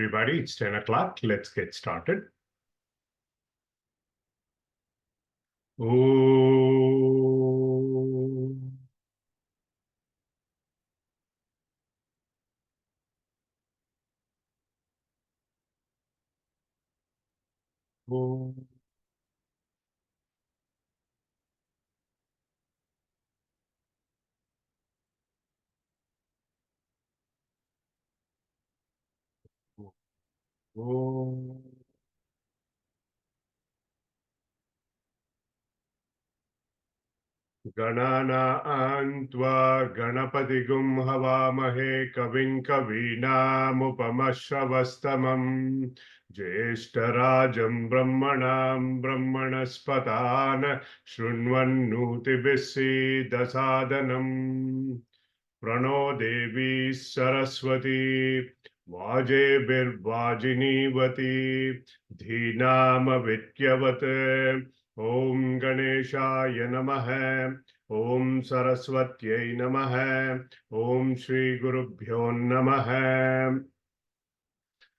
everybody. It's 10 o'clock. Let's get started. Om. Om. Om. Ganana Antva Ganapatigum Havamahe Kavin Kavinamupamashravastamam Jeshtarajam Brahmanam Brahmanaspatan Shrunvannutibisi Dasadanam Prano Devi Saraswati Vajebirvajinivati Dhinama Vidyavate Om Ganeshaya Namaha Om Saraswatyai Namaha Om Shri Gurubhyo Namaha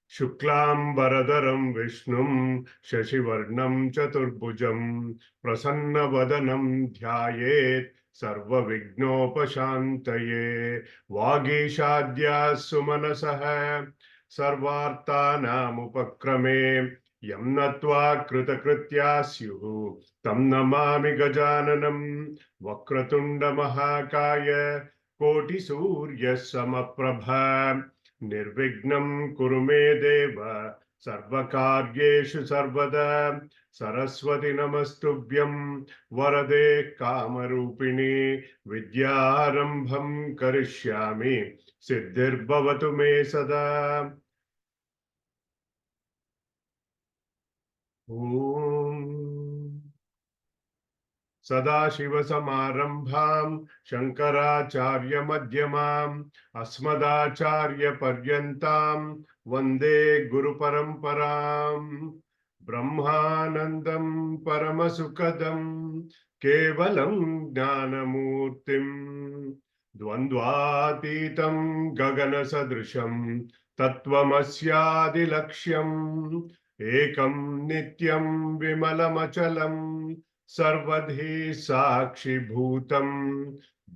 Shuklam Varadaram Vishnum Shashivarnam Chaturbhujam Prasanna Vadanam Dhyayet Sarva Vignopashantaye Vagishadya Sumanasaha Sarvartanam Upakrame Yam Natva Kritakritya Syuhu Tam Namami Gajananam Vakratunda Mahakaya Koti Surya Samaprabha Nirvignam Kurume Deva Sarvakaryeshu Sarvada Saraswati Namastubhyam Varade Kamarupini Vidyarambham Karishyami Siddhirbhavatu Me Sada Om Sadashivasamarambham Shankaracharya Madhyamam Asmadacharya Paryantam Vande Guru Paramparam Brahmanandam Paramasukadam Kevalam Jnanamurtim Dvandvatitam Gagana Sadrisham Tattvamasyadilaksham Ekam Nityam Vimalamachalam Sarvadhi Sakshi Bhutam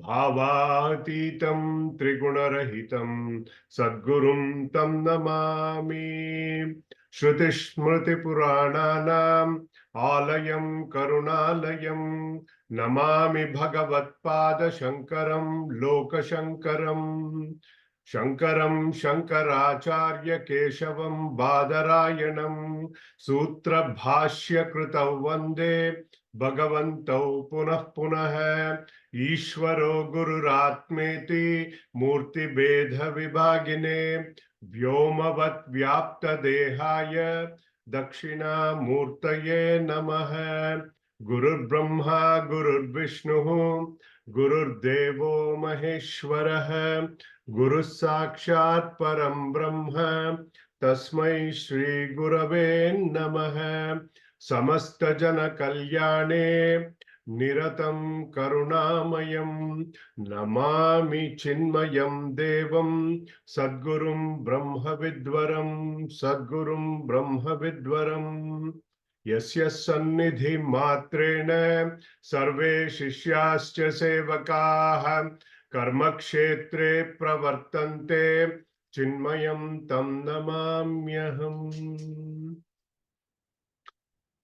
Bhavatitam Trigunarahitam Sadgurum Tam Namami Shruti Smriti Purananam Alayam Karunalayam Namami Bhagavat Pada Shankaram Loka Shankaram Shankaram Shankaracharya Keshavam Badarayanam Sutra Bhashya Kritav Vande Bhagavantau Punah Punah Ishvaro Gururatmeti Murti Bedha Vibhagine Vyomavat Vyapta Dehaya Dakshina Murtaye Namaha Gurur Brahma Gurur Vishnu Gurur Devo Maheshwaraha Guru Sakshat Param Brahma Tasmai Shri Gurave Namaha Samasta Jana Kalyane Niratam Karunamayam Namami Chinmayam Devam Sadgurum Brahma Vidvaram Sadgurum Brahma Vidvaram Yasya Sannidhi Matrena Sarve Shishyascha Sevakaha Karmakshetre Pravartante Chinmayam Tam Namamyaham.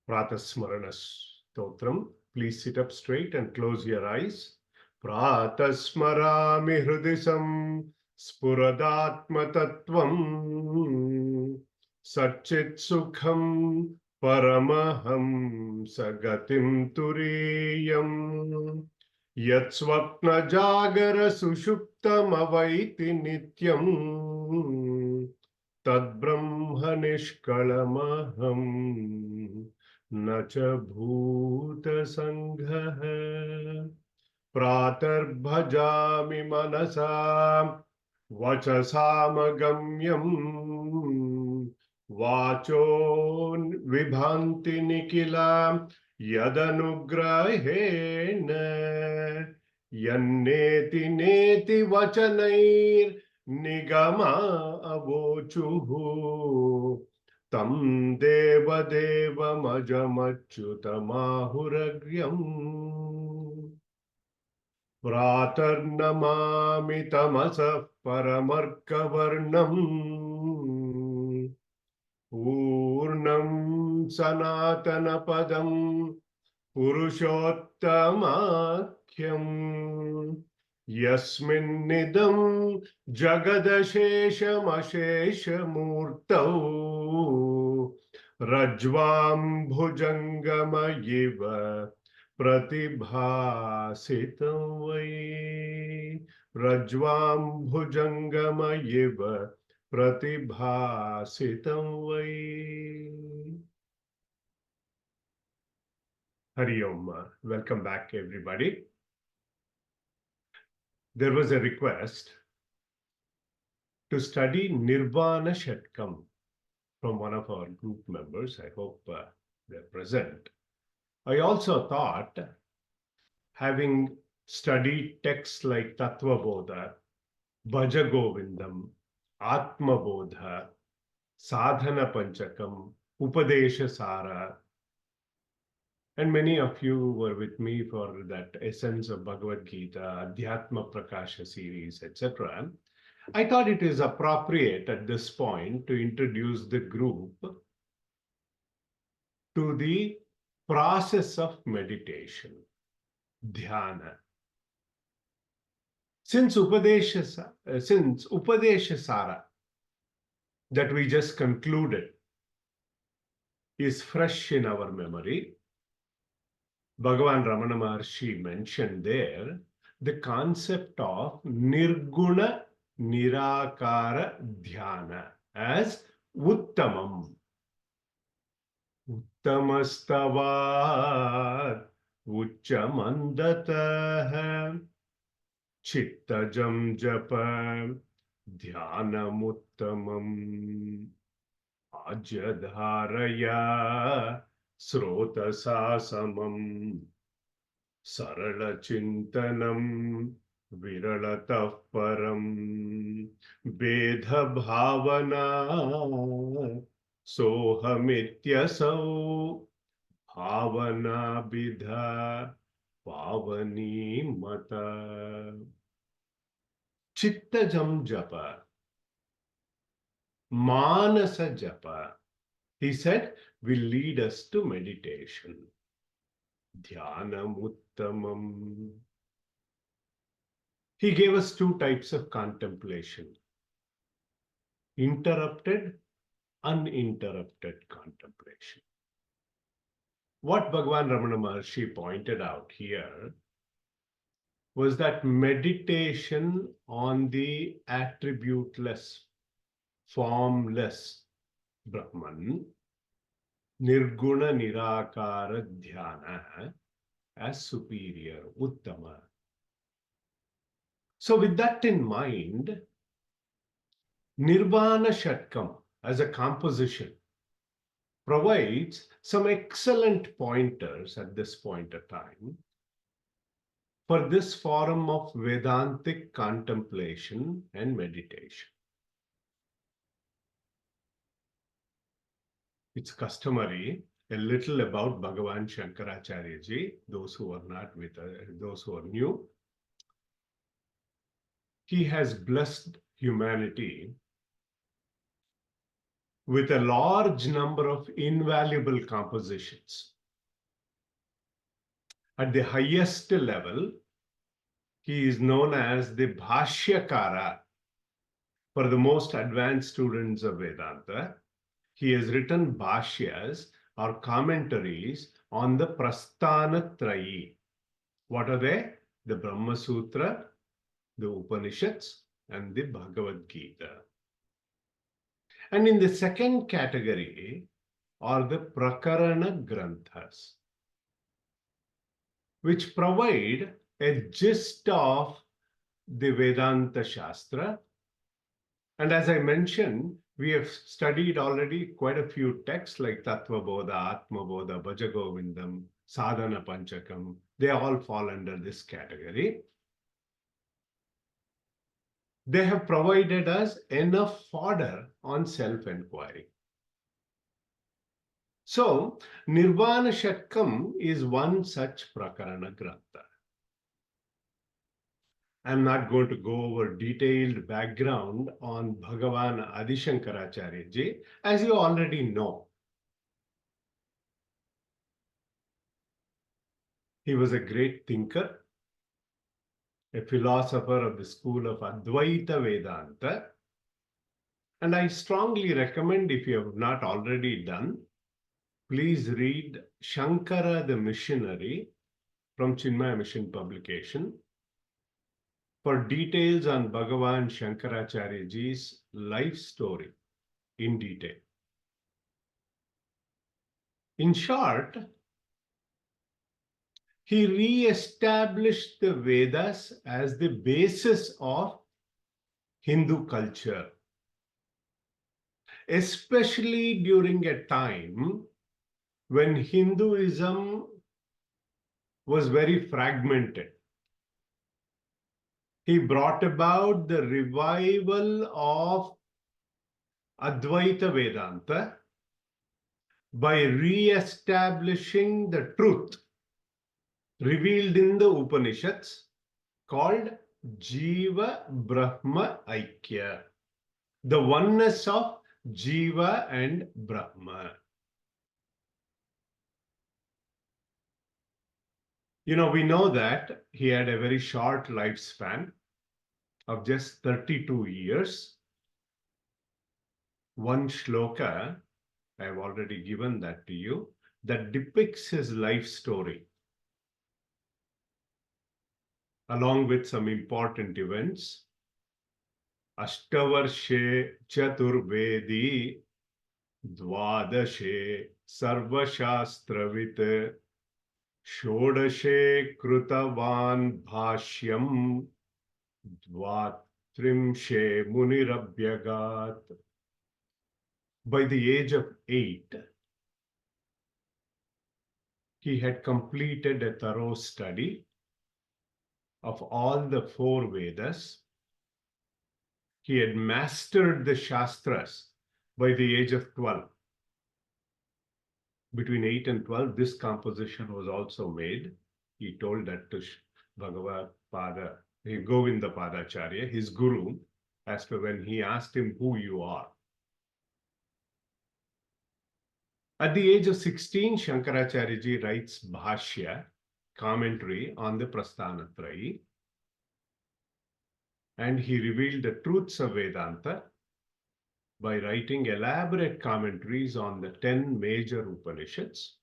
Pratasmarana Stotram. Please sit up straight and close your eyes. Pratasmarami Hrudisam Spuradatma Tattvam Satchit Sukham Paramaham Sagatim Turiyam Yatsvapna Jagara Sushuptam Avaiti Nityam Tad Brahma Nishkalamaham Nacha Bhuta Sangha Pratar Bhajami Manasa Vachasamagamyam Vacho Vibhanti Nikila Yadanugrahena Yanneti Neti Vachanair nigama avochuhu tam deva deva majamachyutamahuраgyam Pratarnamami tamasa paramarkavarnam Purnam sanatana padam Purushottamakhyam Yasminnidam Jagadasheshamasheshamurtau Rajvam Bhujangamayiva Pratibhasitam Vai Rajvam Bhujangamayiva Pratibhasitam Vai. Hari Om. Welcome back, everybody. There was a request to study Nirvana Shatakam from one of our group members. I hope they're present. I also thought, having studied texts like Tattva Bodha, Bhaja Govindam, Atma Bodha, Sadhana Panchakam, Upadesha Sara, and many of you were with me for that Essence of Bhagavad Gita, Adhyatma Prakasha series, etc. I thought it is appropriate at this point to introduce the group to the process of meditation, dhyana. Since Upadesha Sara that we just concluded is fresh in our memory, Bhagavan Ramana Maharshi mentioned there the concept of Nirguna Nirakara Dhyana as Uttamam. Uttamastavat Uchamandatah Chittajam Japa Dhyanamuttamam Ajadharaya Srotasasamam Sarala Chintanam Viralatah Param Vedha Bhavana Sohamityasau Bhavana Bidha Pavani Mata Chittajam Japa Manasa Japa, he said, will lead us to meditation. Dhyanam Uttamam. He gave us two types of contemplation. Interrupted, uninterrupted contemplation. What Bhagavan Ramana Maharshi pointed out here was that meditation on the attributeless, formless Brahman, Nirguna Nirakara Dhyana, as superior, Uttama. So with that in mind, Nirvana Shatakam as a composition provides some excellent pointers at this point of time for this forum of Vedantic contemplation and meditation. It's customary, a little about Bhagavan Shankaracharya ji, those who are not with us, those who are new. He has blessed humanity with a large number of invaluable compositions. At the highest level, he is known as the Bhashyakara for the most advanced students of Vedanta. He has written bhashyas or commentaries on the Prasthanatrayi. What are they? The Brahma Sutra, the Upanishads, and the Bhagavad Gita. And in the second category are the Prakarana Granthas, which provide a gist of the Vedanta Shastra. And as I mentioned, we have studied already quite a few texts like Tattva Bodha, Atma Bodha, Bhaja Govindam, Sadhana Panchakam. They all fall under this category. they have provided us enough fodder on self-inquiry. So, Nirvana Shatakam is one such Prakarana Grantha. I'm not going to go over detailed background on Bhagavan Adi Shankaracharya ji, as you already know. He was a great thinker, a philosopher of the school of Advaita Vedanta. And I strongly recommend, if you have not already done, please read Shankara the Missionary from Chinmaya Mission publication for details on Bhagavan Shankaracharya ji's life story in detail. In short, he re-established the Vedas as the basis of Hindu culture, especially during a time when Hinduism was very fragmented. He brought about the revival of Advaita Vedanta by re-establishing the truth revealed in the Upanishads called Jiva Brahma Aikya, the oneness of Jiva and Brahma. You know, we know that he had a very short lifespan of just 32 years. One shloka, I have already given that to you, that depicts his life story, along with some important events. Ashtavarshe Chaturvedi Dvadashe Sarvashastravit Shodashe Krutavan Bhashyam Dvatrimshe Munirabhyagat. By the age of 8, he had completed a thorough study of all the 4 Vedas. He had mastered the Shastras by the age of 12. Between 8 and 12, this composition was also made. He told that to Bhagavad Pada, Govinda Padacharya, his guru, as per when he asked him who you are. At the age of 16, Shankaracharya ji writes Bhashya, commentary on the Prasthanatrayi, and he revealed the truths of Vedanta by writing elaborate commentaries on the 10 major Upanishads,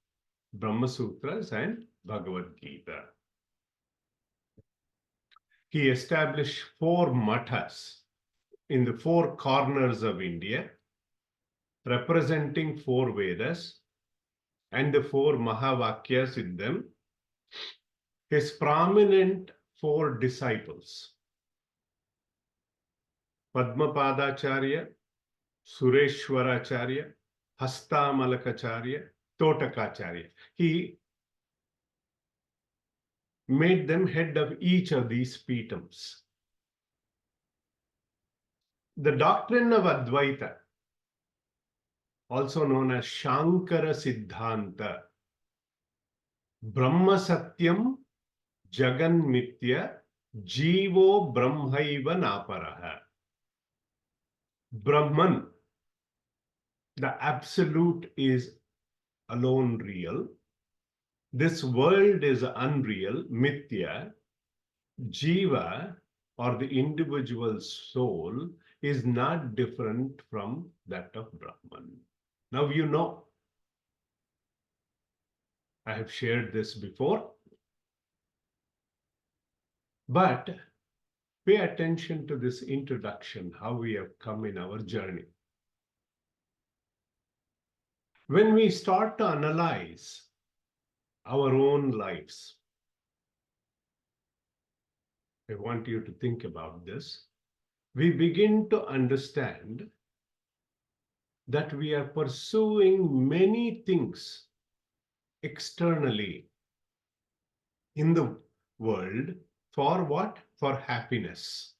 Brahma Sutras, and Bhagavad Gita. He established 4 mathas in the 4 corners of India, representing 4 Vedas and the 4 Mahavakyas in them. His prominent 4 disciples, Padmapadacharya, Sureshwaracharya, Hastamalakacharya, Totakacharya. He made them head of each of these pitams. The doctrine of Advaita, also known as Shankara Siddhanta, Brahma Satyam Jagan Mitya Jivo Brahmaiva Naparaha. Brahman, the absolute, is alone real. This world is unreal, Mithya. Jiva, or the individual soul, is not different from that of Brahman. Now you know, I have shared this before, but pay attention to this introduction, how we have come in our journey. When we start to analyze our own lives, I want you to think about this. We begin to understand that we are pursuing many things externally in the world. For what? For happiness.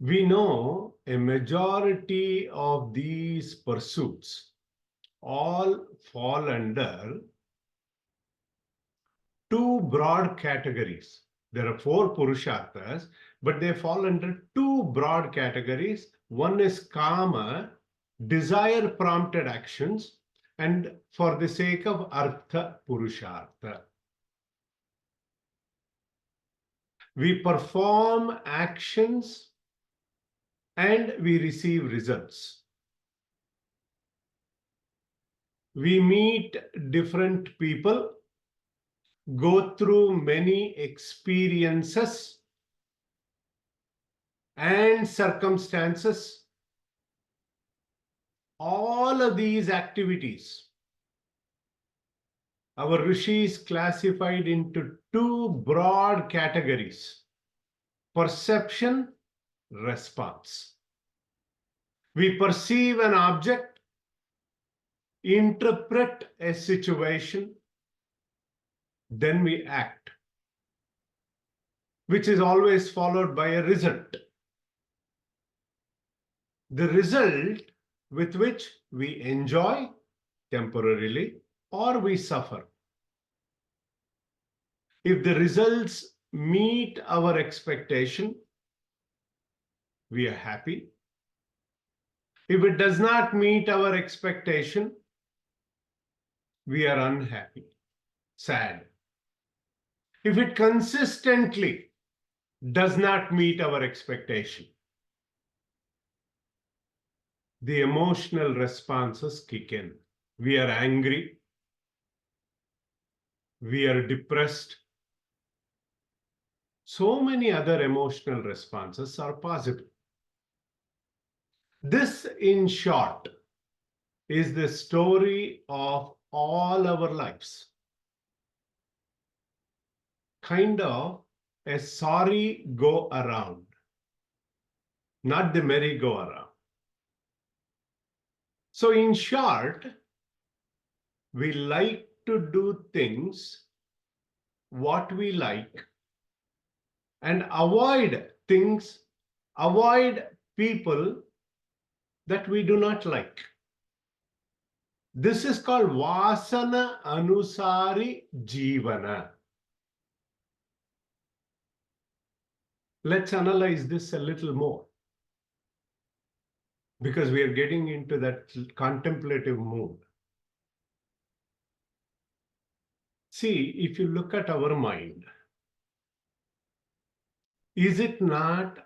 We know a majority of these pursuits all fall under two broad categories. There are four Purusharthas, but they fall under two broad categories. One is Kama, desire prompted actions, and for the sake of Artha Purushartha. We perform actions and we receive results. We meet different people, go through many experiences and circumstances. All of these activities, our rishis classified into two broad categories: perception, response. We perceive an object, interpret a situation, then we act, which is always followed by a result. The result with which we enjoy temporarily or we suffer. If the results meet our expectation, we are happy. If it does not meet our expectation, we are unhappy, sad. If it consistently does not meet our expectation, the emotional responses kick in. We are angry, we are depressed. So many other emotional responses are possible. This, in short, is the story of all our lives. Kind of a sorry go around, not the merry-go-around. So in short, we like to do things what we like and avoid things, avoid people that we do not like. This is called Vasana Anusari Jivana. Let's analyze this a little more, because we are getting into that contemplative mood. See, if you look at our mind, is it not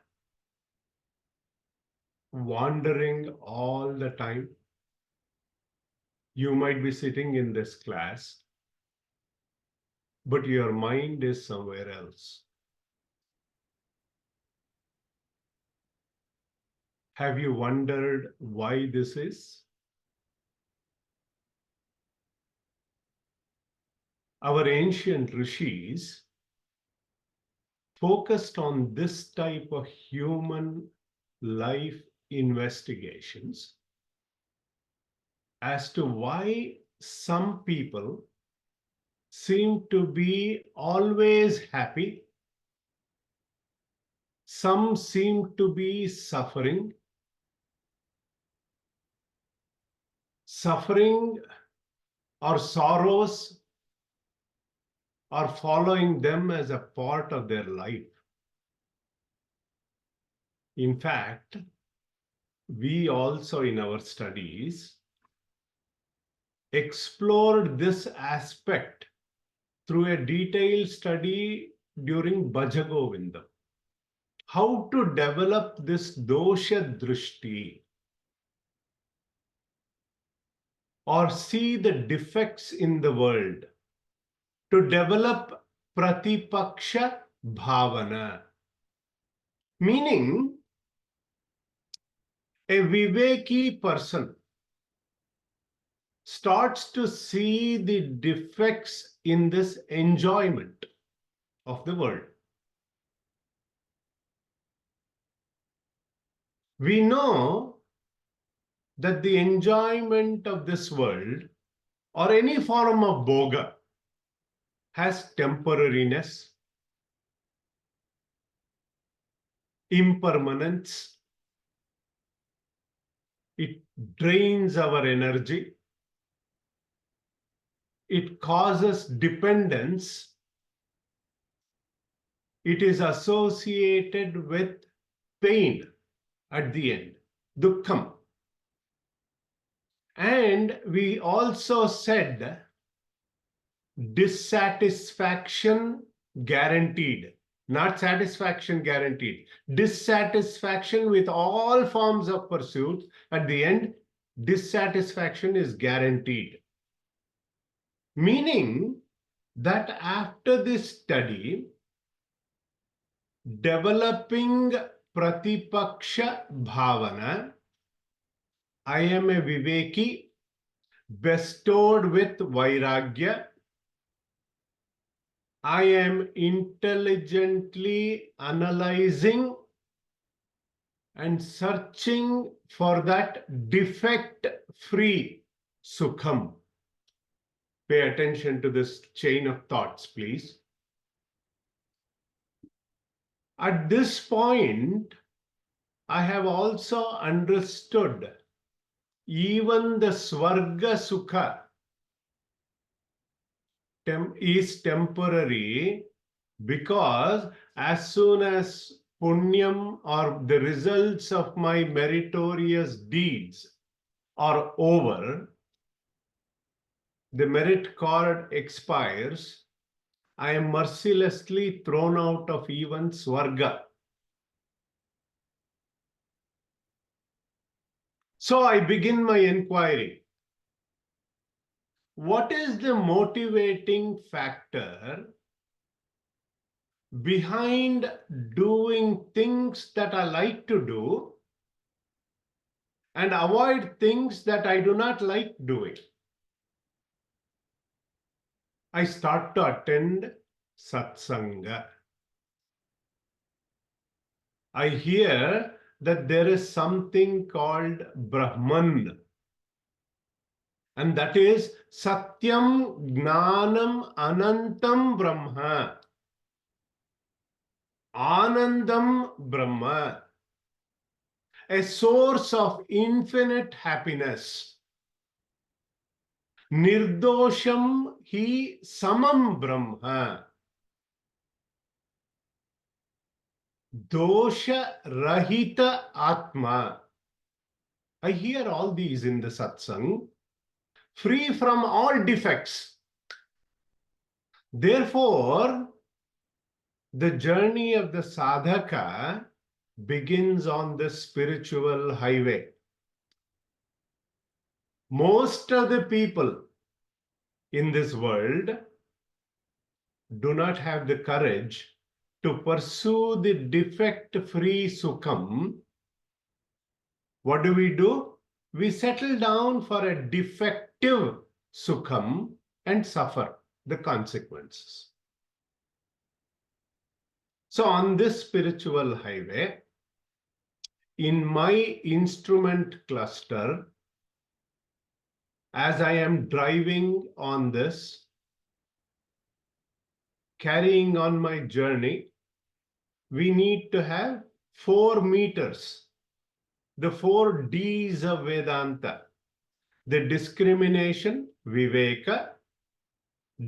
wandering all the time? You might be sitting in this class, but your mind is somewhere else. Have you wondered why this is? Our ancient rishis focused on this type of human life investigations as to why some people seem to be always happy, some seem to be suffering or sorrows are following them as a part of their life. In fact, we also in our studies explored this aspect through a detailed study during Bhaja Govindam. How to develop this dosha drishti, or see the defects in the world, to develop pratipaksha bhavana. Meaning, a viveki person starts to see the defects in this enjoyment of the world. We know that the enjoyment of this world or any form of bhoga has temporariness. impermanence. It drains our energy. It causes dependence. It is associated with pain at the end, dukkham. And we also said dissatisfaction guaranteed, not satisfaction guaranteed. Dissatisfaction with all forms of pursuit, at the end, dissatisfaction is guaranteed. Meaning that after this study, developing Pratipaksha Bhavana, I am a Viveki bestowed with Vairagya. I am intelligently analyzing and searching for that defect-free Sukham. Pay attention to this chain of thoughts, please. At this point, I have also understood even the Swarga Sukha is temporary, because as soon as punyam or the results of my meritorious deeds are over, the merit card expires, I am mercilessly thrown out of even Swarga. So I begin my inquiry. What is the motivating factor behind doing things that I like to do and avoid things that I do not like doing? I start to attend satsanga. I hear that there is something called Brahman, and that is Satyam Gnanam Anantam Brahma. Anandam Brahma, a source of infinite happiness. Nirdosham hi samam Brahma. Dosha rahita Atma. I hear all these in the satsang, free from all defects. Therefore, the journey of the sadhaka begins on the spiritual highway. Most of the people in this world do not have the courage to pursue the defect-free sukham. What do? We settle down for a defective sukham and suffer the consequences. So on this spiritual highway, in my instrument cluster, as I am driving on this, carrying on my journey, we need to have 4 meters, the 4 Ds of Vedanta: the discrimination, Viveka;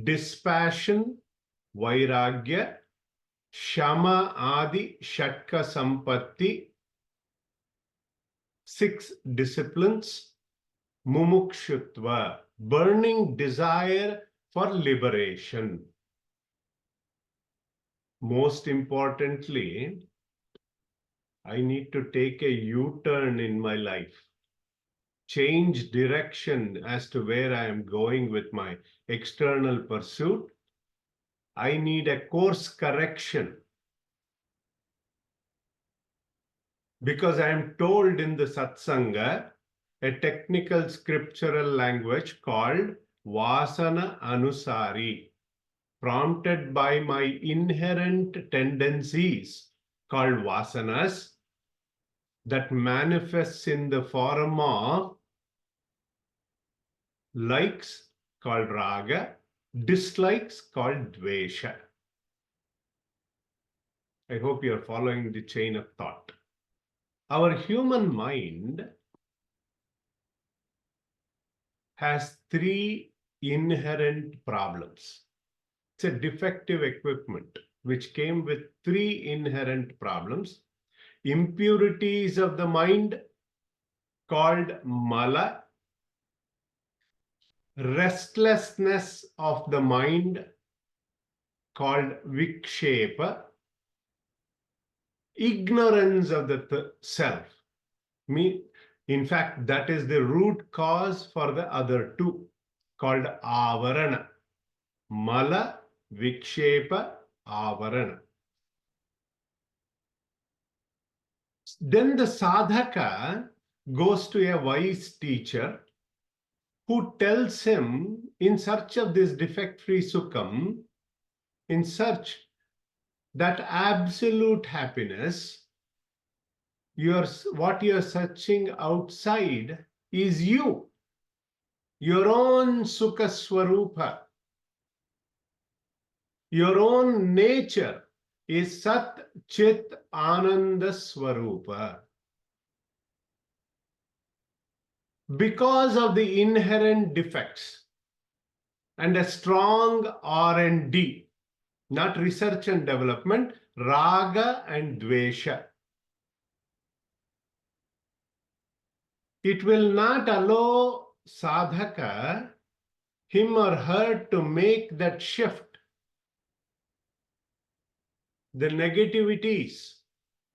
dispassion, Vairagya; Shama, Adi Shatka Sampatti; 6 disciplines; Mumukshutva, burning desire for liberation. Most importantly, I need to take a U-turn in my life, change direction as to where I am going with my external pursuit. I need a course correction, because I am told in the satsanga a technical scriptural language called Vasana Anusari, prompted by my inherent tendencies called Vasanas, that manifests in the form of likes called Raga, dislikes called Dvesha. I hope you are following the chain of thought. Our human mind has three inherent problems. It's a defective equipment which came with three inherent problems. Impurities of the mind called mala, restlessness of the mind called vikshepa, ignorance of the self. In fact, that is the root cause for the other two, called avarana. Mala, vikshepa, avarana. Then the sadhaka goes to a wise teacher who tells him, in search of this defect-free sukham, in search that absolute happiness, what you are searching outside is you, your own sukha swarupa. Your own nature is Sat Chit Ananda Swarupa. Because of the inherent defects and a strong R&D, not research and development, raga and dvesha, it will not allow sadhaka, him or her, to make that shift. The negativities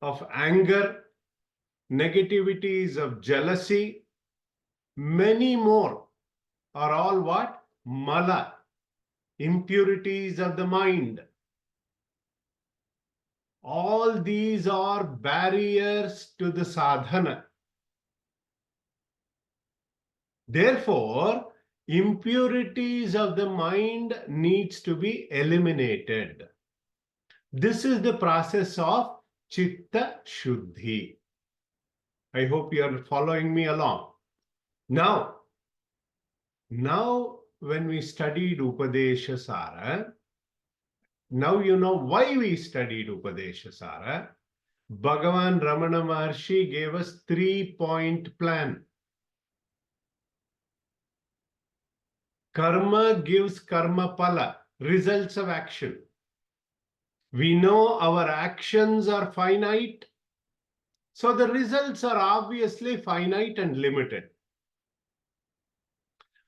of anger, negativities of jealousy, many more are all what? Mala, impurities of the mind. All these are barriers to the sadhana. Therefore, impurities of the mind needs to be eliminated. This is the process of chitta shuddhi. I hope you are following me along. Now when we studied Upadesha Sara, now you know why we studied Upadesha Sara. Bhagavan Ramana Maharshi gave us 3-point plan. Karma gives karma pala, results of action. We know our actions are finite, so the results are obviously finite and limited.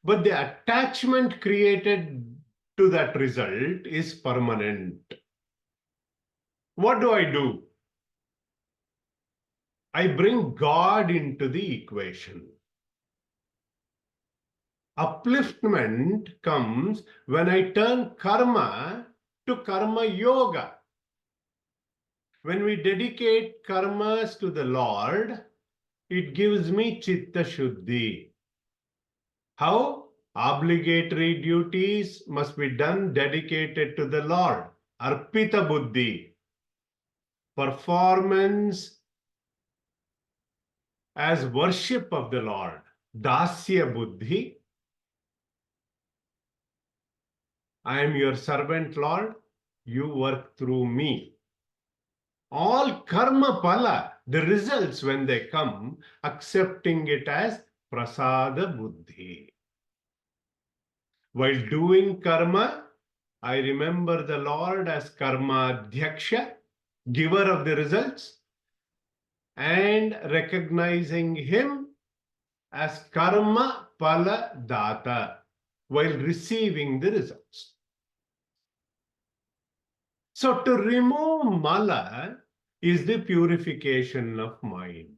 But the attachment created to that result is permanent. What do? I bring God into the equation. Upliftment comes when I turn karma to karma yoga. When we dedicate karmas to the Lord, it gives me chitta shuddhi. How? Obligatory duties must be done dedicated to the Lord. Arpita buddhi. Performance as worship of the Lord. Dasya buddhi. I am your servant, Lord. You work through me. All karma pala, the results when they come, accepting it as prasada buddhi. While doing karma, I remember the Lord as karma dhyaksha, giver of the results, and recognizing him as karma pala data while receiving the results. So to remove mala is the purification of mind.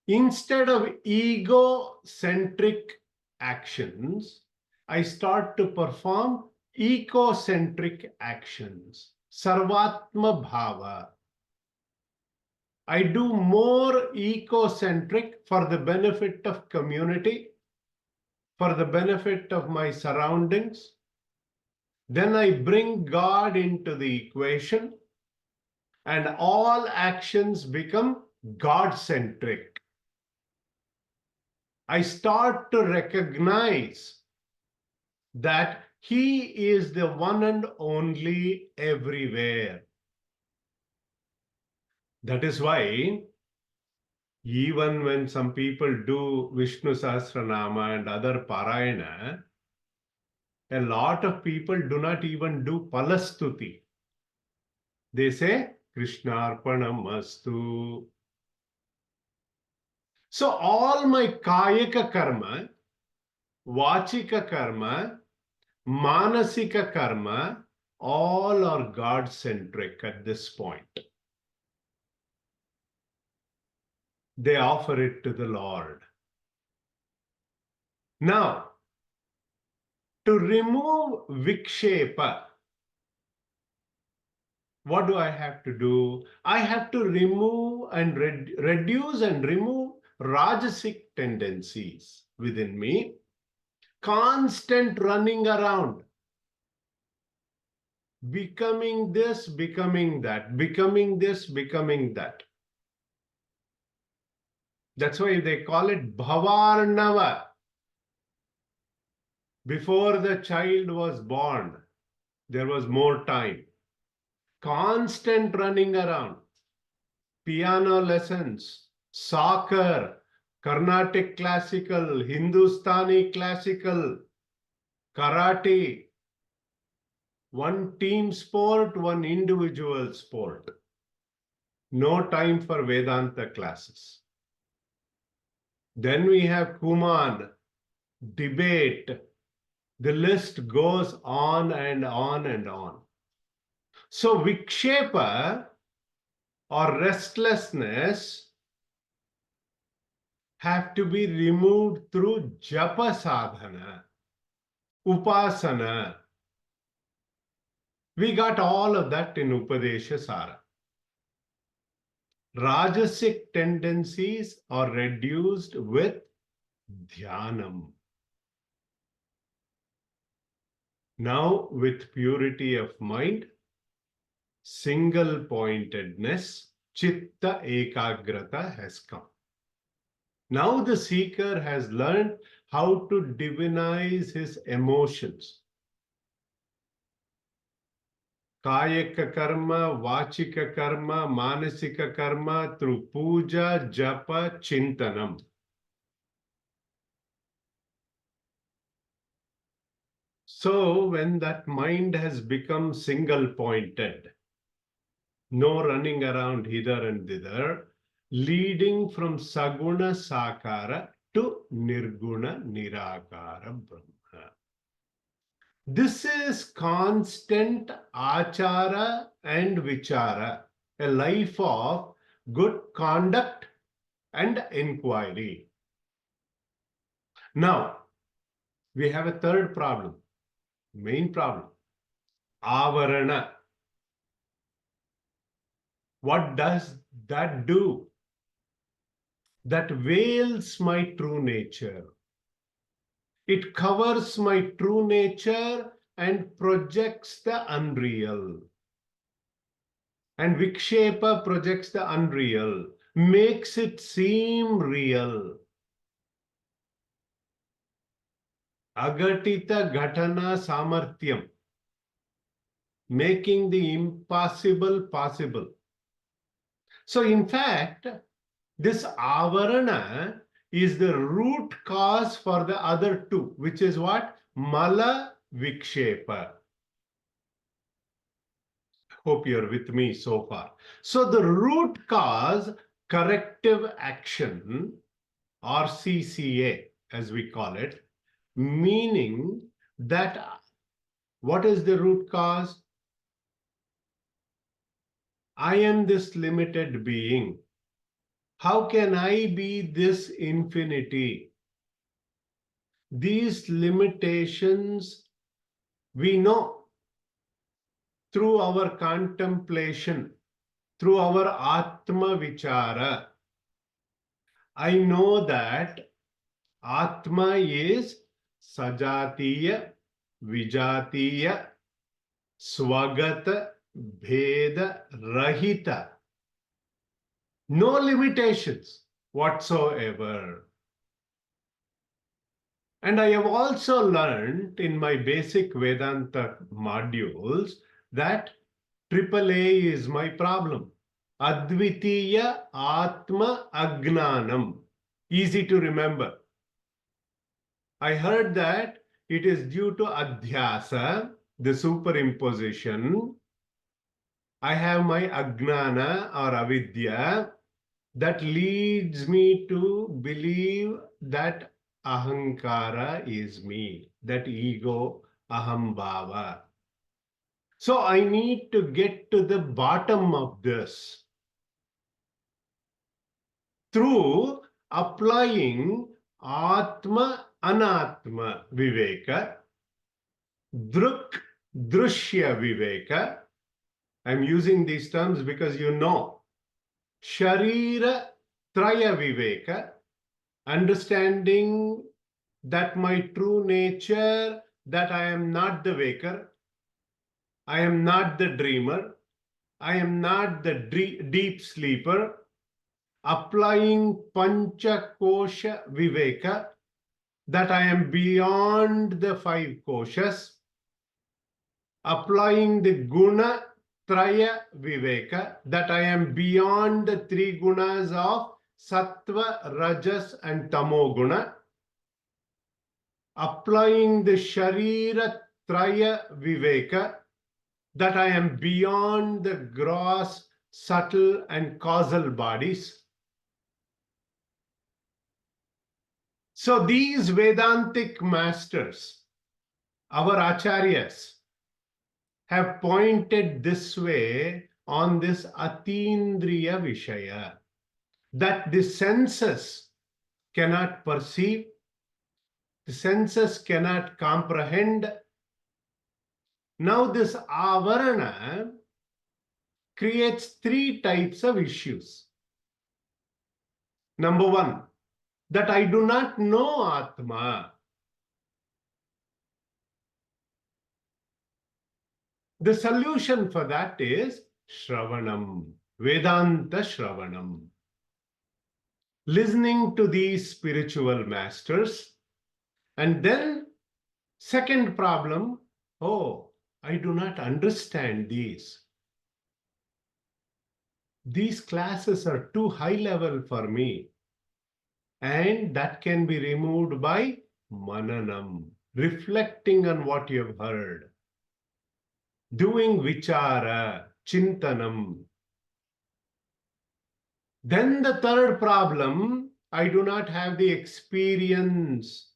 Instead of egocentric actions, I start to perform ecocentric actions. Sarvatma bhava. I do more ecocentric for the benefit of community, for the benefit of my surroundings. Then I bring God into the equation, and all actions become God-centric. I start to recognize that He is the one and only everywhere. That is why even when some people do Vishnu Sahasranama and other Parayana, a lot of people do not even do Palastuti. They say Krishnarpanam Astu. So all my Kayaka karma, Vachika karma, Manasika karma, all are God-centric at this point. They offer it to the Lord. Now, to remove Vikshepa, what do I have to do? I have to remove and reduce and remove Rajasic tendencies within me, constant running around, becoming this, becoming that, becoming this, becoming that. That's why they call it Bhavarnava. Before the child was born, there was more time. Constant running around. Piano lessons, soccer, Carnatic classical, Hindustani classical, karate. One team sport, one individual sport. No time for Vedanta classes. Then we have Kuman, debate. The list goes on and on and on. So Vikshepa or restlessness have to be removed through Japa sadhana, Upasana. We got all of that in Upadesha Sara. Rajasic tendencies are reduced with Dhyanam. Now, with purity of mind, single-pointedness, Chitta Ekagrata has come. Now the seeker has learned how to divinize his emotions. Kayaka karma, Vachika karma, Manasika karma through puja, japa, chintanam. So when that mind has become single-pointed, no running around hither and thither, leading from Saguna Sakara to Nirguna Nirakara Brahma. This is constant achara and vichara, a life of good conduct and inquiry. Now, we have a third problem, main problem, avarana. What does that do? That veils my true nature. It covers my true nature and projects the unreal. And Vikshepa projects the unreal, makes it seem real. Agatita Ghatana Samarthyam, making the impossible possible. So in fact, this avarana is the root cause for the other two, which is what? Mala Vikshepa. Hope you're with me so far. So the root cause, corrective action, or CCA, as we call it, meaning that what is the root cause? I am this limited being. How can I be this infinity? These limitations we know through our contemplation, through our Atma Vichara. I know that Atma is Sajatiya, Vijatiya, Swagata, Bheda, Rahita. No limitations whatsoever. And I have also learned in my basic Vedanta modules that AAA is my problem. Advitiya Atma Agnanam. Easy to remember. I heard that it is due to Adhyasa, the superimposition. I have my Agnana or Avidya that leads me to believe that Ahankara is me, that ego, Ahambhava. So I need to get to the bottom of this through applying Atma Anatma Viveka, Druk Drushya Viveka. I'm using these terms because you know. Sharira Traya Viveka, understanding that my true nature, that I am not the waker, I am not the dreamer, I am not the deep sleeper, applying Pancha Kosha Viveka, that I am beyond the five koshas, applying the Guna Traya Viveka, that I am beyond the three gunas of Sattva, Rajas, and Tamoguna, applying the Sharira Traya Viveka, that I am beyond the gross, subtle, and causal bodies. So these Vedantic masters, our acharyas, have pointed this way on this Atindriya Vishaya, that the senses cannot perceive, the senses cannot comprehend. Now this avarana creates three types of issues. Number one, that I do not know Atma. The solution for that is Shravanam, Vedanta Shravanam. Listening to these spiritual masters. And then, second problem, oh, I do not understand these. These classes are too high level for me. And that can be removed by mananam, reflecting on what you have heard. Doing vichara, chintanam. Then the third problem, I do not have the experience.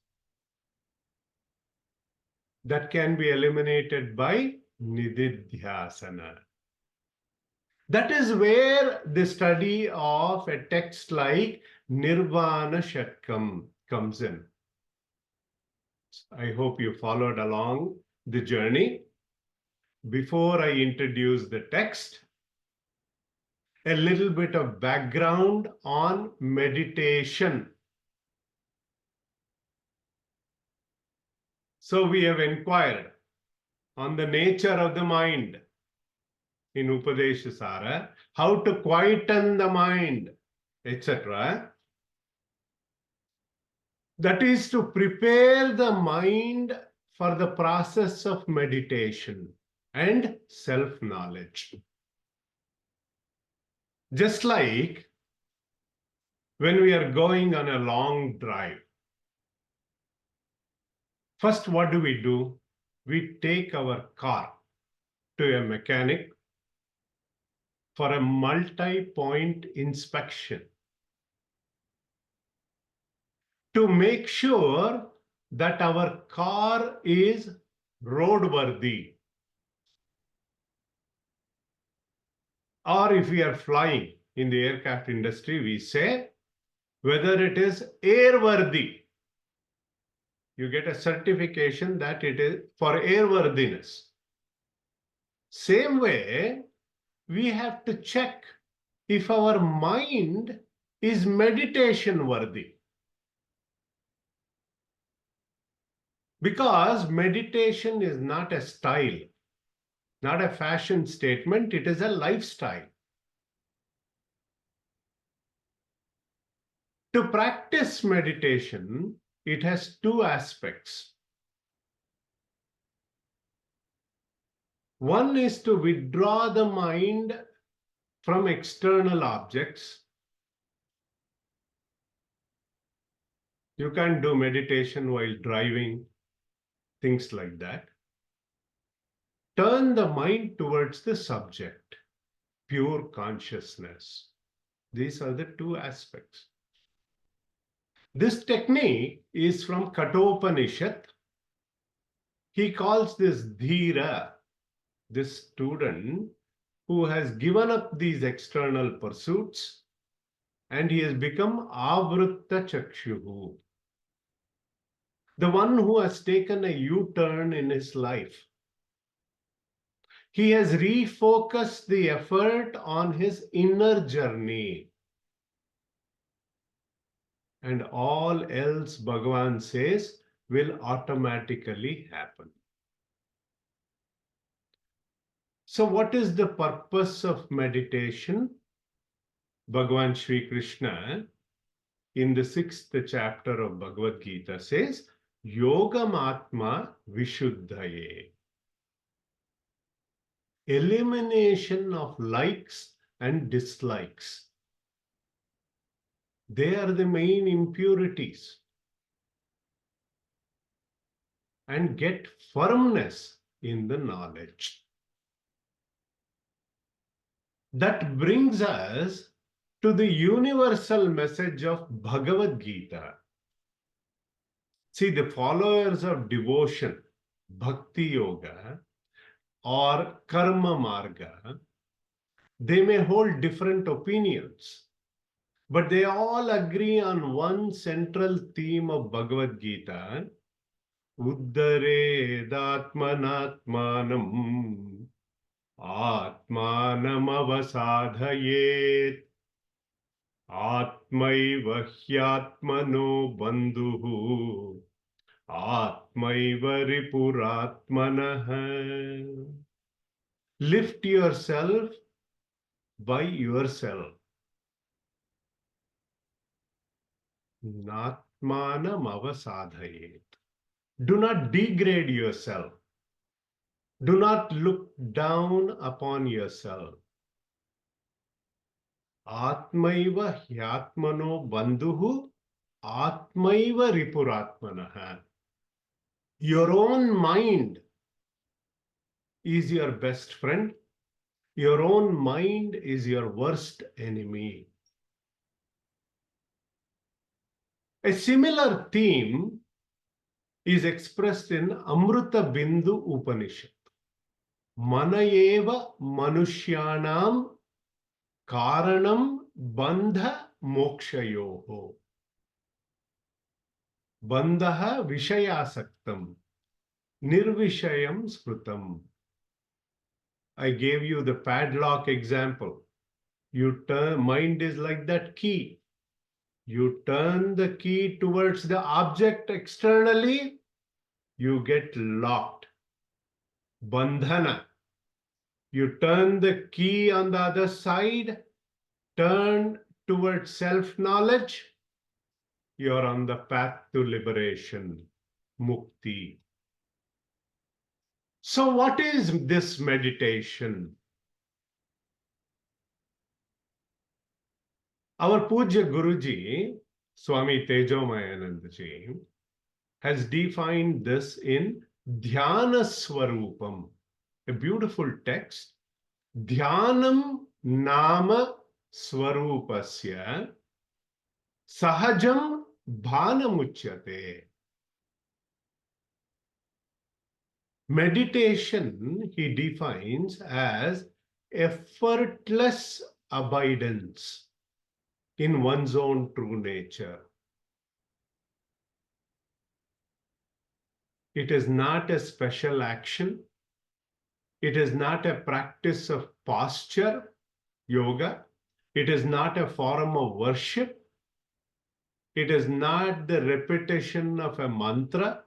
That can be eliminated by nididhyasana. That is where the study of a text like Nirvana Shatakam comes in. I hope you followed along the journey. Before I introduce the text, a little bit of background on meditation. So we have inquired on the nature of the mind in Upadeshasara, how to quieten the mind, etc. That is to prepare the mind for the process of meditation and self-knowledge. Just like when we are going on a long drive, first what do? We take our car to a mechanic for a multi-point inspection to make sure that our car is roadworthy. Or if we are flying in the aircraft industry, we say whether it is airworthy. You get a certification that it is for airworthiness. Same way, we have to check if our mind is meditation worthy. Because meditation is not a style, not a fashion statement, it is a lifestyle. To practice meditation, it has two aspects. One is to withdraw the mind from external objects. You can't do meditation while driving, things like that. Turn the mind towards the subject, pure consciousness. These are the two aspects. This technique is from Kathopanishad. He calls this Dhira, this student who has given up these external pursuits, and he has become Avritta Chakshuhu, the one who has taken a U-turn in his life. He has refocused the effort on his inner journey. And all else, Bhagavan says, will automatically happen. So what is the purpose of meditation? Bhagavan Sri Krishna, in the 6th chapter of Bhagavad Gita, says, Yogam Atma Vishuddhaye. Elimination of likes and dislikes. They are the main impurities. And get firmness in the knowledge. That brings us to the universal message of Bhagavad Gita. See, the followers of devotion, Bhakti Yoga, or Karma Marga, they may hold different opinions, but they all agree on one central theme of Bhagavad Gita, Uddaredatmanatmanam Atmanam avasadhayet Atmaiva hyatmano bandhuhu Atmaiva ripuratmanah. Lift yourself by yourself. Natmanam avasadhayet. Do not degrade yourself. Do not look down upon yourself. Atmaiva hyatmano bandhuhu Atmaiva ripuratmanah. Your own mind is your best friend. Your own mind is your worst enemy. A similar theme is expressed in Amruta Bindu Upanishad. Manayeva manushyanam karanam bandha mokshayoho. Bandha vishayasaktam. Nirvishayam smrutam. I gave you the padlock example. You turn, mind is like that key. You turn the key towards the object externally, you get locked. Bandhana. You turn the key on the other side, turn towards self-knowledge, you're on the path to liberation, mukti. So what is this meditation? Our Puja Guruji, Swami Tejomayanandaji, has defined this in Dhyana Swarupam, a beautiful text. Dhyanam nama swarupasya sahajam bhanamuchyate. Meditation he defines as effortless abidance in one's own true nature. It is not a special action. It is not a practice of posture, yoga. It is not a form of worship. It is not the repetition of a mantra.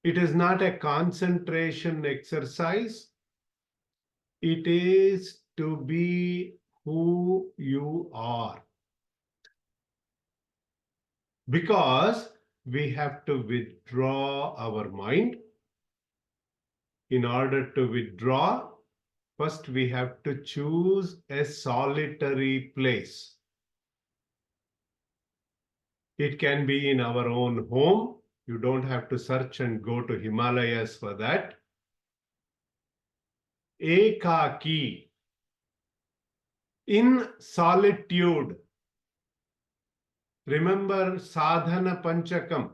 It is not a concentration exercise. It is to be who you are. Because we have to withdraw our mind. In order to withdraw, first we have to choose a solitary place. It can be in our own home. You don't have to search and go to Himalayas for that. Ekaki, in solitude. Remember sadhana panchakam.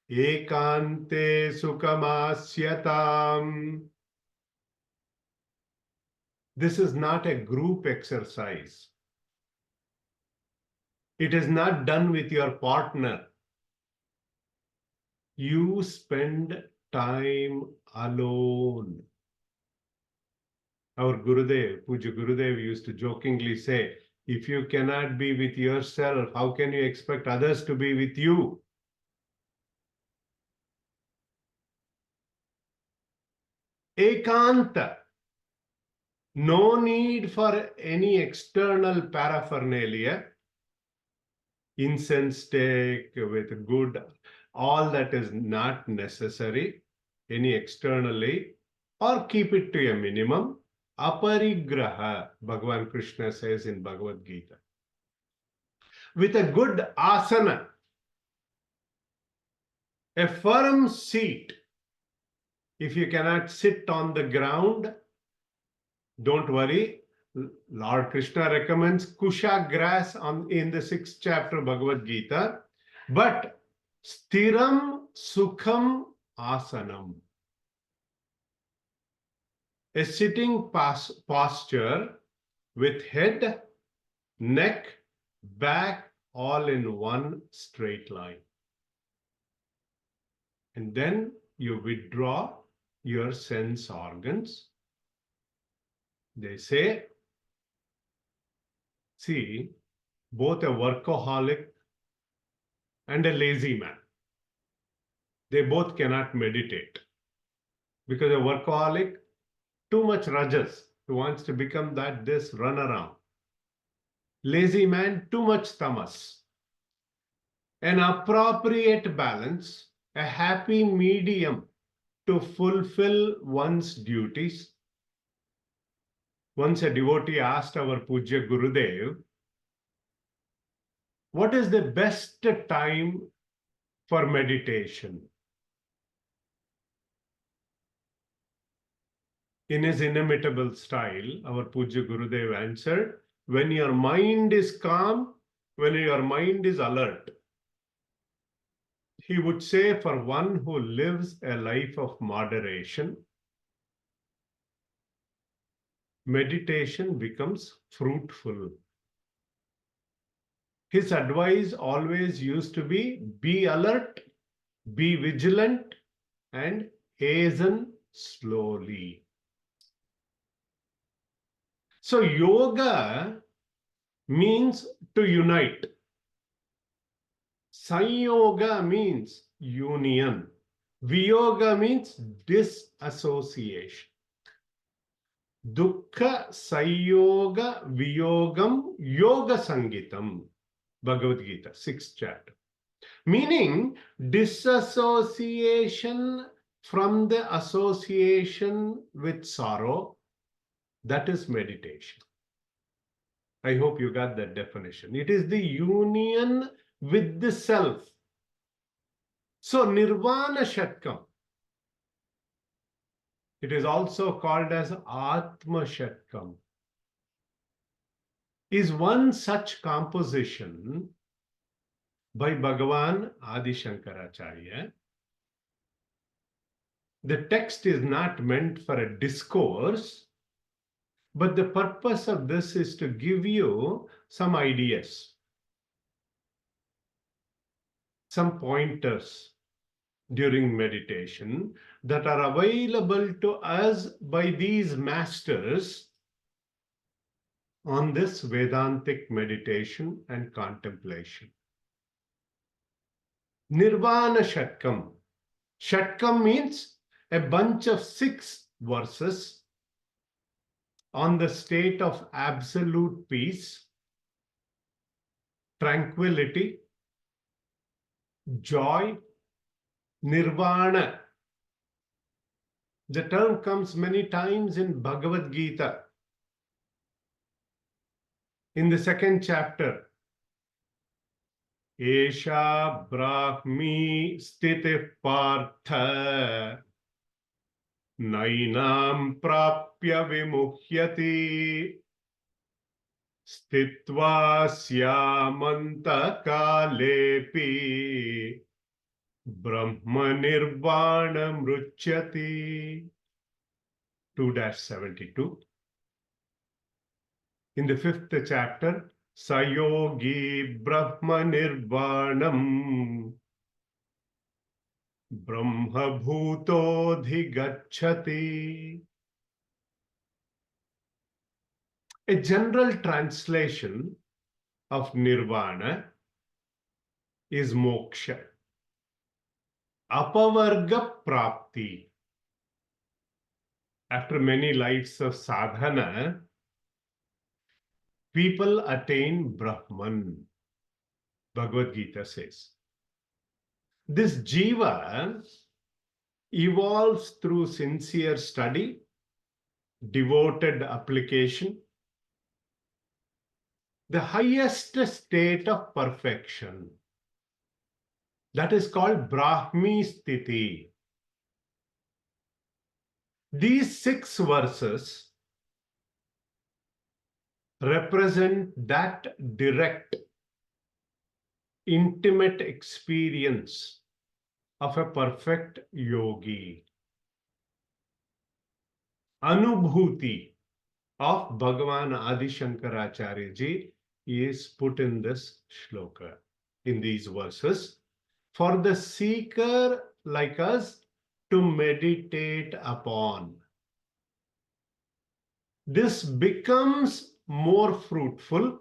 Ekante sukhamasyatam. This is not a group exercise. It is not done with your partner. You spend time alone. Our Gurudev, Puja Gurudev, used to jokingly say, if you cannot be with yourself, how can you expect others to be with you? Ekanta. No need for any external paraphernalia. Incense stick with good, all that is not necessary, any externally, or keep it to a minimum. Aparigraha, Bhagavan Krishna says in Bhagavad Gita. With a good asana, a firm seat. If you cannot sit on the ground, don't worry. Lord Krishna recommends kusha grass in the 6th chapter of Bhagavad Gita. But stiram sukham asanam. A sitting posture with head, neck, back all in one straight line. And then you withdraw your sense organs. They say, see, both a workaholic and a lazy man, they both cannot meditate. Because a workaholic, too much rajas, he wants to become that, this, run around. Lazy man, too much tamas. An appropriate balance, a happy medium to fulfill one's duties. Once a devotee asked our Pujya Gurudev, what is the best time for meditation? In his inimitable style, our Pujya Gurudev answered, when your mind is calm, when your mind is alert. He would say, for one who lives a life of moderation, meditation becomes fruitful. His advice always used to be alert, be vigilant, and hasten slowly. So yoga means to unite. Sanyoga means union. Viyoga means disassociation. Dukkha Sayoga Viyogam Yoga Sangitam. Bhagavad Gita, 6th chapter. Meaning disassociation from the association with sorrow. That is meditation. I hope you got that definition. It is the union with the self. So Nirvana Shatakam, it is also called as Atma Shatakam, is one such composition by Bhagavan Adi Shankaracharya. The text is not meant for a discourse, but the purpose of this is to give you some ideas, some pointers during meditation that are available to us by these masters on this Vedantic meditation and contemplation. Nirvana Shatakam. Shatakam means a bunch of 6 verses on the state of absolute peace, tranquility, joy, nirvana. The term comes many times in Bhagavad Gita. In the second chapter, Esha Brahmi Stiti Partha Nainam Prapya Vimuhyati Stitva Syamanta Kalepi Brahma Nirvana Mruchyati. 2-72. In the fifth chapter, Sayogi Brahma Nirvanam Brahma Bhutodhi Gacchati. A general translation of Nirvana is moksha, apavarga prapti. After many lives of sadhana, people attain Brahman, Bhagavad Gita says. This jiva evolves through sincere study, devoted application, the highest state of perfection. That is called Brahmi Sthiti. These 6 verses represent that direct, intimate experience of a perfect yogi. Anubhuti of Bhagavan Adi Shankaracharya ji is put in this shloka, in these verses, for the seeker like us to meditate upon. This becomes more fruitful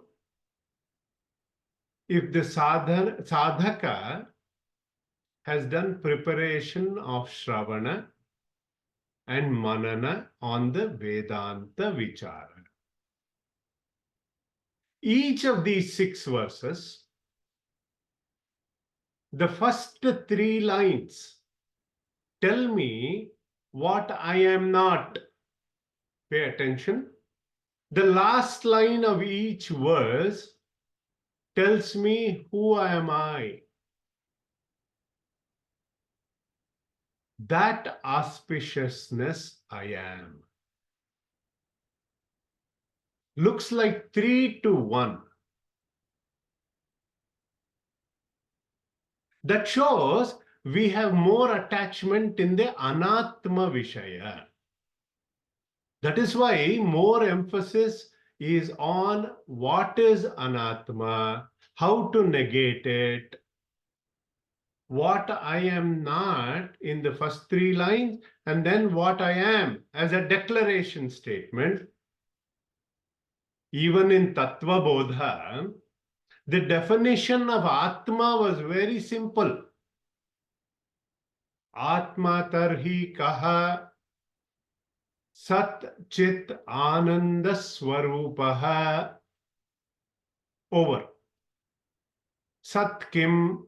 if the sadhaka has done preparation of Shravana and Manana on the Vedanta Vichara. Each of these 6 verses, the first 3 lines tell me what I am not. Pay attention. The last line of each verse tells me who am I. That auspiciousness I am. Looks like 3 to 1. That shows we have more attachment in the anatma vishaya. That is why more emphasis is on what is anatma, how to negate it, what I am not in the first 3 lines, and then what I am as a declaration statement. Even in Tattva Bodha, the definition of Atma was very simple. Atma tarhi kaha Sat Chit Ananda Swarupaha. Over. Sat Kim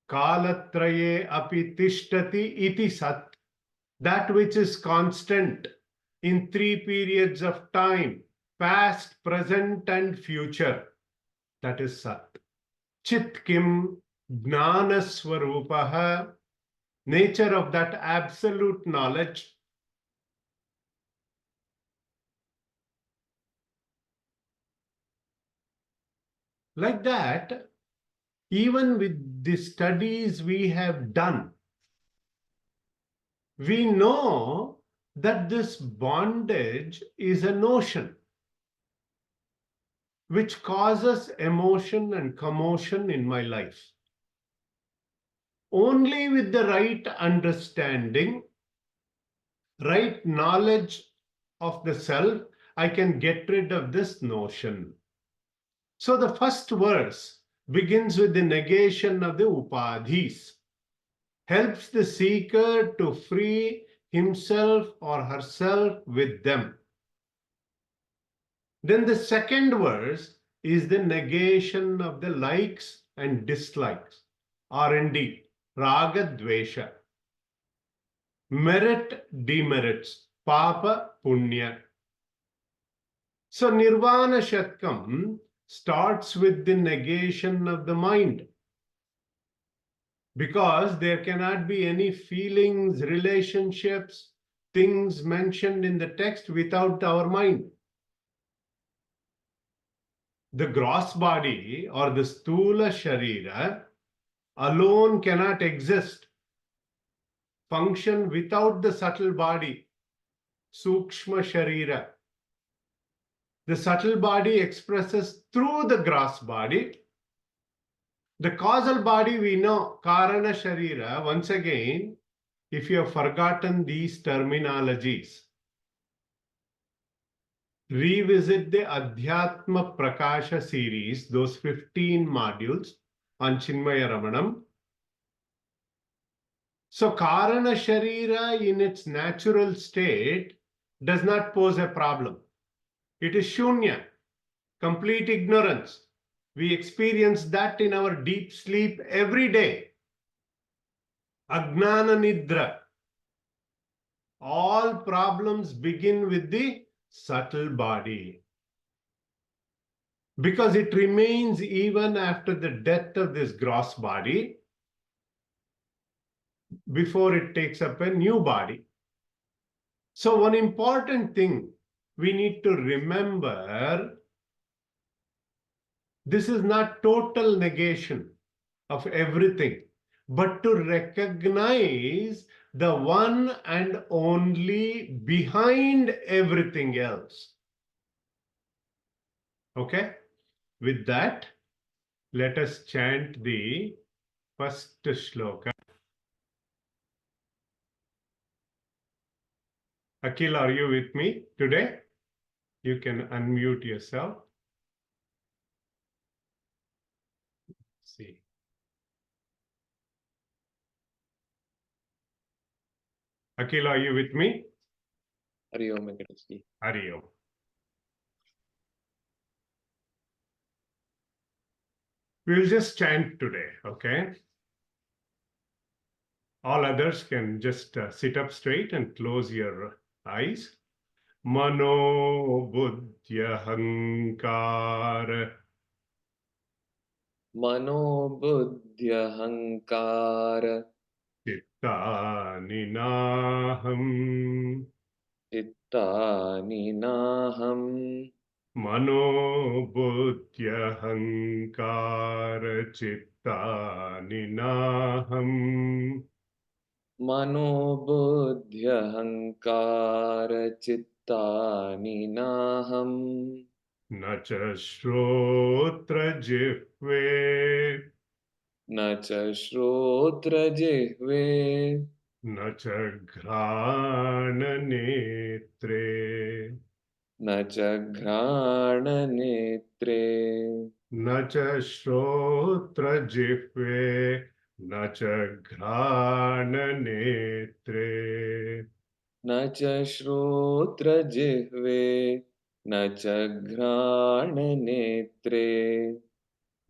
Kalatraye api tishtati iti sat. That which is constant in 3 periods of time, past, present, and future. That is Sat. Chit Kim Jnana Swarupaha. Nature of that absolute knowledge. Like that, even with the studies we have done, we know that this bondage is a notion which causes emotion and commotion in my life. Only with the right understanding, right knowledge of the self, I can get rid of this notion. So the first verse begins with the negation of the upadhis, helps the seeker to free himself or herself with them. Then the second verse is the negation of the likes and dislikes. R&D, Raga Dvesha. Merit, demerits, Papa, Punya. So Nirvana Shatakam starts with the negation of the mind. Because there cannot be any feelings, relationships, things mentioned in the text without our mind. The gross body or the stula sharira alone cannot exist, function without the subtle body, sukshma sharira. The subtle body expresses through the gross body. The causal body we know, karana sharira. Once again, if you have forgotten these terminologies, revisit the Adhyatma Prakasha series, those 15 modules on Chinmaya Ramanam. So Karana Sharira in its natural state does not pose a problem. It is Shunya, complete ignorance. We experience that in our deep sleep every day. Ajnana Nidra. All problems begin with the subtle body. Because it remains even after the death of this gross body before it takes up a new body. So one important thing we need to remember, this is not total negation of everything, but to recognize the one and only behind everything else. Okay? With that, let us chant the first shloka. Akhil, are you with me today? You can unmute yourself. See. Akhil, are you with me? Hari Om, Venkatesh. Hari Om. We'll just chant today, okay? All others can just sit up straight and close your eyes. Mano buddhya hankar. Mano buddhya hankar. Chitta ninaham. Chitta ninaham. Mano buddhya hankar. Chitta ninaham. Mano buddhya hankar. Chitta ninaham. Nacha shrotra jihve. Nacha shrotra jihve. Nacha grana netre. Nacha grana netre. Nacha shrotra jihve. Nacha grana netre. Nacha shrotra jihve. Nacha grana netre.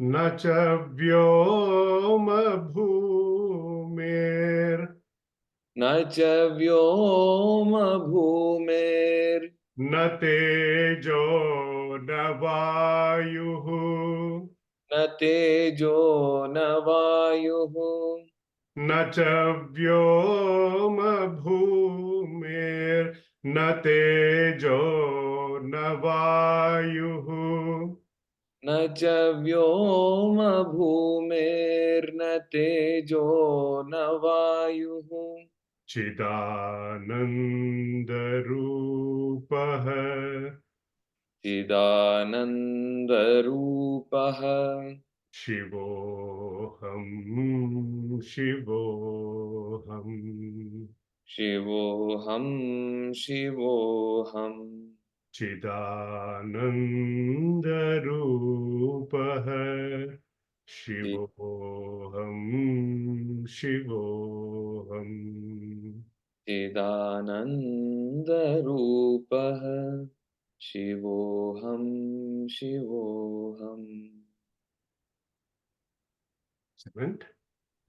Nacha vyoma bhumir. न च व्योमभूमेर् न tejo न vayuh. न तेजो न वायुः न च व्योम भूमिर् न तेजो न वायुः. न च व्योमभूमेर्न तेजो न वायुः चिदानन्दरूपः चिदानन्दरूपः शिवोऽहं शिवोऽहम् शिवोऽहं शिवोऽहम् चिदानन्दरूपः शिवोऽहं शिवोऽहम् चिदानन्दरूपः शिवोऽहं शिवोऽहम्. Seventh.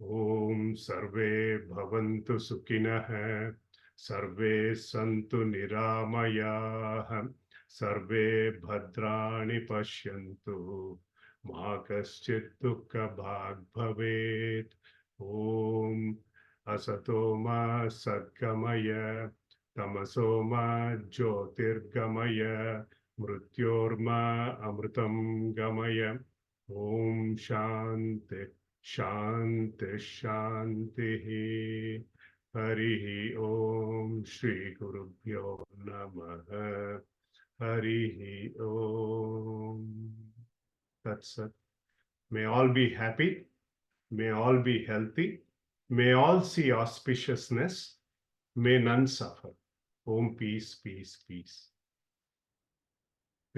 Om Sarve Bhavantu Sukhinah, Sarve Santu Niramayah, Sarve Bhadrani Pashyantu, Ma Kaschit Dukkha Bhag Bhavet. Om Asatoma Sadgamaya, Tamasoma Jyotirgamaya, Mrityorma Amritam Gamaya. Om Shanti Shanti Shanti. Harihi Om Shri Gurubhyo Namaha. Harihi Om. That's it. May all be happy. May all be healthy. May all see auspiciousness. May none suffer. Om peace, peace, peace.